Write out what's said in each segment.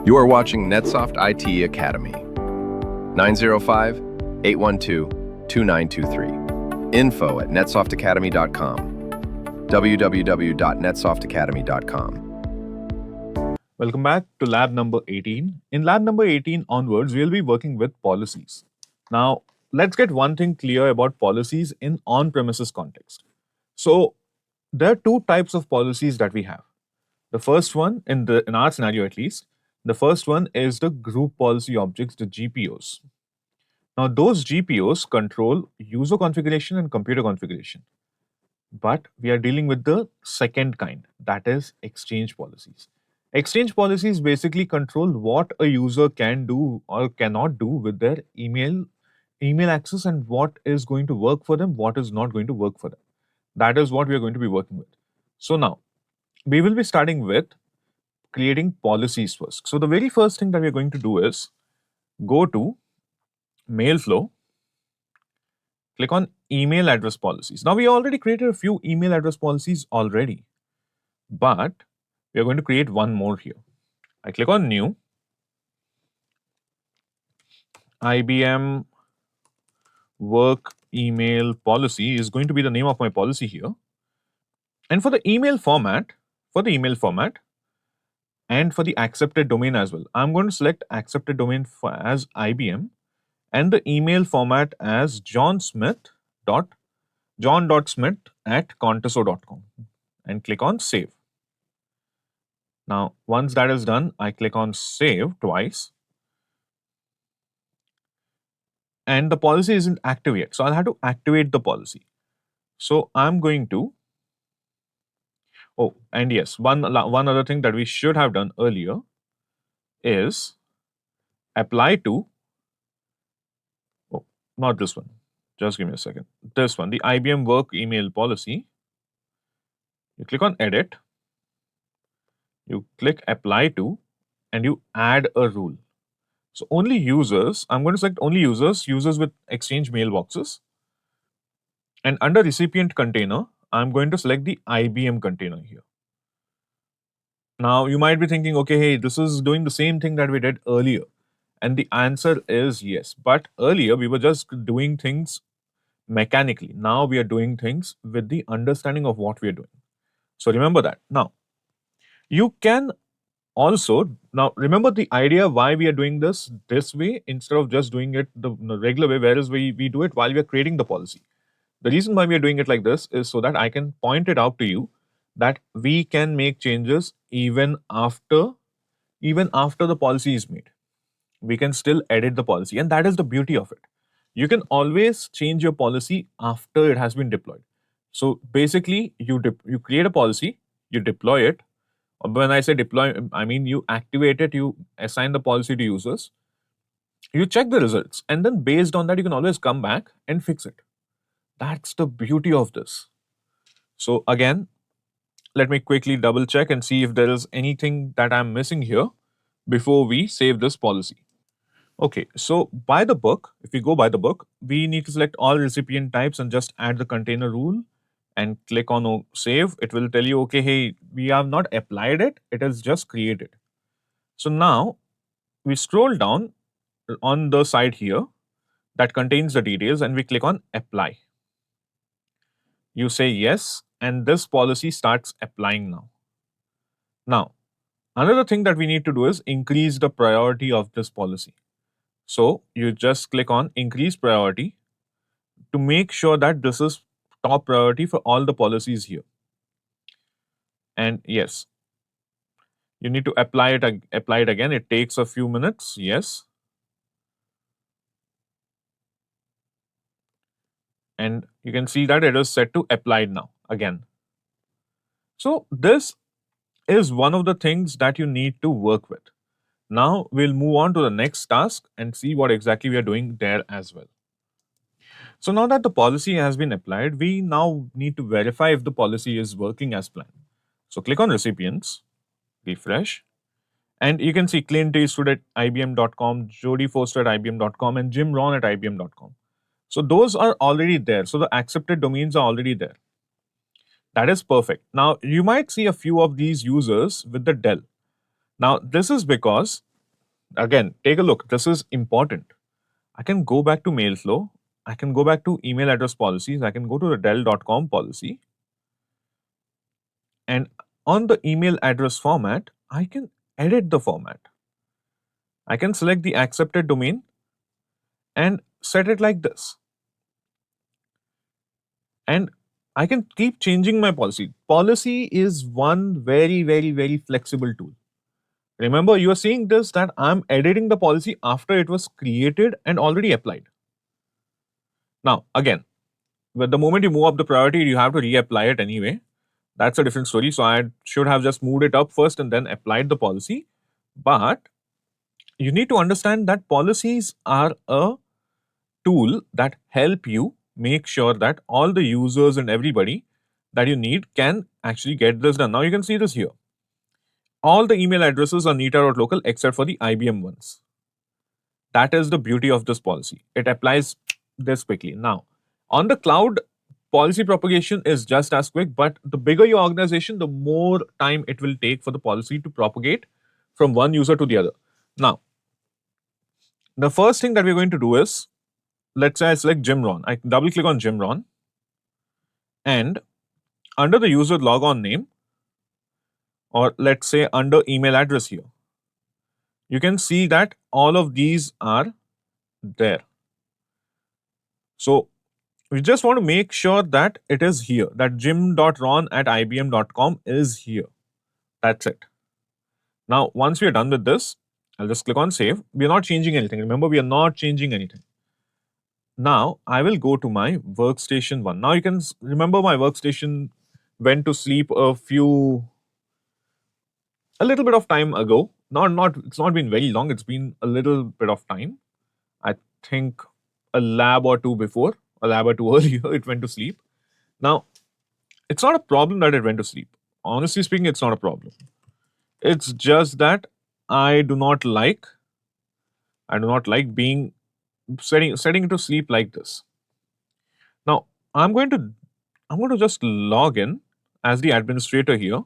You are watching NetSoft IT Academy. 905 812 2923. Info at netsoftakademy.com. www.netsoftakademy.com. Welcome back to lab number 18. In lab number 18 onwards, we'll be working with policies. Now, let's get one thing clear about policies in on-premises context. So, there are two types of policies that we have. The first one, in our scenario at least, the first one is the group policy objects, the GPOs. Now, those GPOs control user configuration and computer configuration. But we are dealing with the second kind, that is exchange policies. Exchange policies basically control what a user can do or cannot do with their email access and what is going to work for them, what is not going to work for them. That is what we are going to be working with. So now, we will be starting with creating policies first. So the very first thing that we are going to do is go to mail flow, click on email address policies. Now we already created a few email address policies already, but we are going to create one more here. I click on new, IBM work email policy is going to be the name of my policy here. And for the email format, and for the accepted domain as well, I'm going to select accepted domain as IBM and the email format as john.smith@conteso.com and click on save. Now, once that is done, I click on save twice. And the policy isn't active yet. So I'll have to activate the policy. So I'm going to, and yes, one other thing that we should have done earlier is apply to, not this one, just give me a second. This one, the IBM work email policy. You click on edit, you click apply to, and you add a rule. So only users, I'm going to select only users with Exchange mailboxes. And under recipient container, I'm going to select the IBM container here. Now you might be thinking, okay, hey, this is doing the same thing that we did earlier. And the answer is yes. But earlier we were just doing things mechanically. Now we are doing things with the understanding of what we are doing. So remember that. Now, you can also, now remember the idea why we are doing this way instead of just doing it the regular way, whereas we do it while we are creating the policy. The reason why we are doing it like this is so that I can point it out to you that we can make changes even after the policy is made. We can still edit the policy, and that is the beauty of it. You can always change your policy after it has been deployed. So basically, you create a policy, you deploy it. When I say deploy, I mean you activate it, you assign the policy to users, you check the results, and then based on that, you can always come back and fix it. That's the beauty of this. So again, let me quickly double check and see if there is anything that I'm missing here before we save this policy. Okay, so by the book, if we go by the book, we need to select all recipient types and just add the container rule and click on save. It will tell you, okay, hey, we have not applied it, it is just created. So now we scroll down on the side here that contains the details and we click on apply. You say yes, and this policy starts applying now. Now, another thing that we need to do is increase the priority of this policy. So you just click on increase priority to make sure that this is top priority for all the policies here. And yes, you need to apply it again. It takes a few minutes. Yes. And you can see that it is set to applied now again. So this is one of the things that you need to work with. Now we'll move on to the next task and see what exactly we are doing there as well. So now that the policy has been applied, we now need to verify if the policy is working as planned. So click on recipients, refresh, and you can see Clint Eastwood at IBM.com, Jodie Foster at IBM.com, and Jim Rohn at IBM.com. So those are already there. So the accepted domains are already there. That is perfect. Now you might see a few of these users with the Dell. Now this is because Again, take a look. This is important. I can go back to mail flow. I can go back to email address policies. I can go to the Dell.com policy. And on the email address format, I can edit the format. I can select the accepted domain and set it like this. And I can keep changing my policy. Policy is one very flexible tool. Remember, you are seeing this that I'm editing the policy after it was created and already applied. Now, again, with the moment you move up the priority, you have to reapply it anyway. That's a different story. So I should have just moved it up first and then applied the policy. But you need to understand that policies are a tool that help you make sure that all the users and everybody that you need can actually get this done. Now you can see this here. All the email addresses are neta.local except for the IBM ones. That is the beauty of this policy. It applies this quickly. Now, on the cloud, policy propagation is just as quick, but the bigger your organization, the more time it will take for the policy to propagate from one user to the other. Now, the first thing that we're going to do is, let's say I select Jimron. I double click on Jimron, and under the user logon name, or let's say under email address here, you can see that all of these are there. So we just want to make sure that it is here, that jim.ron@ibm.com is here. That's it. Now, once we are done with this, I'll just click on save. We are not changing anything. Remember, we are not changing anything. Now, I will go to my workstation 1. Now, you can remember my workstation went to sleep a little bit of time ago. It's not been very long. It's been a little bit of time. I think a lab or two before, a lab or two earlier, it went to sleep. Now, it's not a problem that it went to sleep. Honestly speaking, it's not a problem. It's just that I do not like being setting it to sleep like this. Now, I'm going to just log in as the administrator here.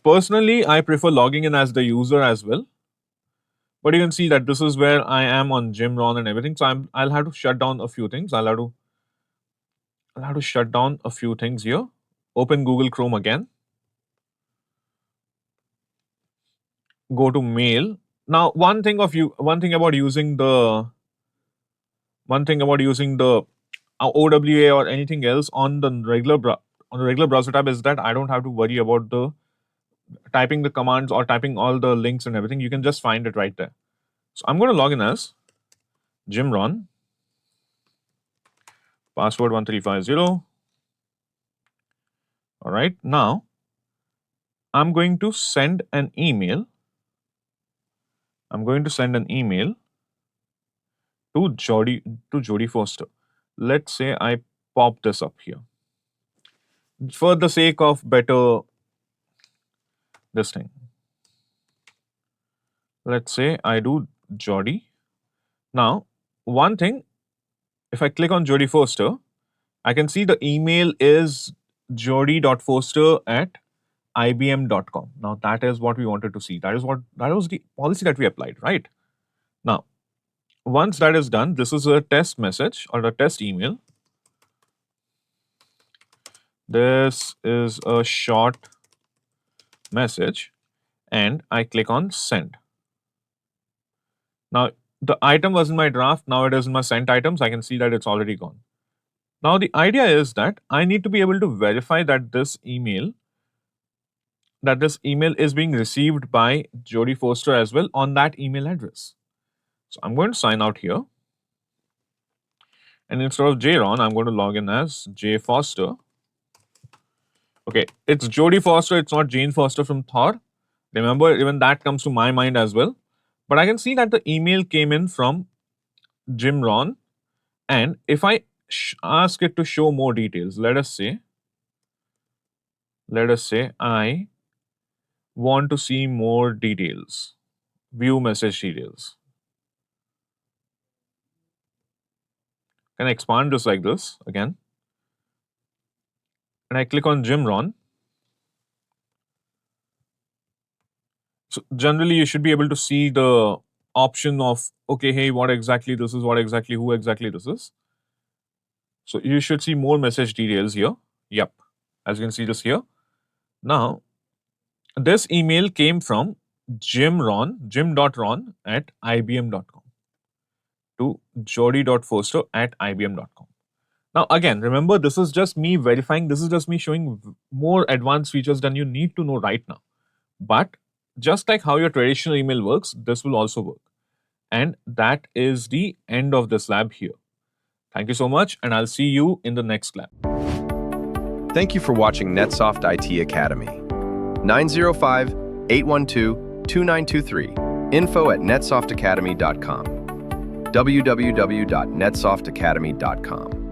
Personally, I prefer logging in as the user as well. But you can see that this is where I am on Jimron and everything. So I'll have to shut down a few things. I'll have to shut down a few things here. Open Google Chrome again. Go to mail. Now, one thing about using the OWA or anything else on the regular browser tab is that I don't have to worry about the typing the commands or typing all the links and everything. You can just find it right there. So I'm going to log in as Jimron, password 1350. All right. Now I'm going to send an email. To Jodie Foster. Let's say I pop this up here. For the sake of better this thing. Let's say I do Jodie. Now, one thing, if I click on Jodie Foster, I can see the email is jodie.foster@ibm.com. Now, that is what we wanted to see. That was the policy that we applied, right? Now, once that is done, this is a test message or a test email. This is a short message, and I click on send. Now, the item was in my draft. Now it is in my sent items. I can see that it's already gone. Now, the idea is that I need to be able to verify that this email is being received by Jodie Foster as well on that email address. So I'm going to sign out here. And instead of Jron, I'm going to log in as J Foster. Okay, it's Jodie Foster. It's not Jane Foster from Thor. Remember, even that comes to my mind as well. But I can see that the email came in from Jimron. And if I ask it to show more details, let us say I want to see more details, view message details. Can I expand this like this again? And I click on Jimron. So generally, you should be able to see the option of, okay, hey, what exactly this is, what exactly, who exactly this is. So you should see more message details here. Yep. As you can see this here. Now, this email came from jim.ron at ibm.com to jody.forster at ibm.com. Now, again, remember, this is just me verifying. This is just me showing more advanced features than you need to know right now. But just like how your traditional email works, this will also work. And that is the end of this lab here. Thank you so much, and I'll see you in the next lab. Thank you for watching NetSoft IT Academy. 905-812-2923. Info@netsoftakademy.com. www.netsoftacademy.com.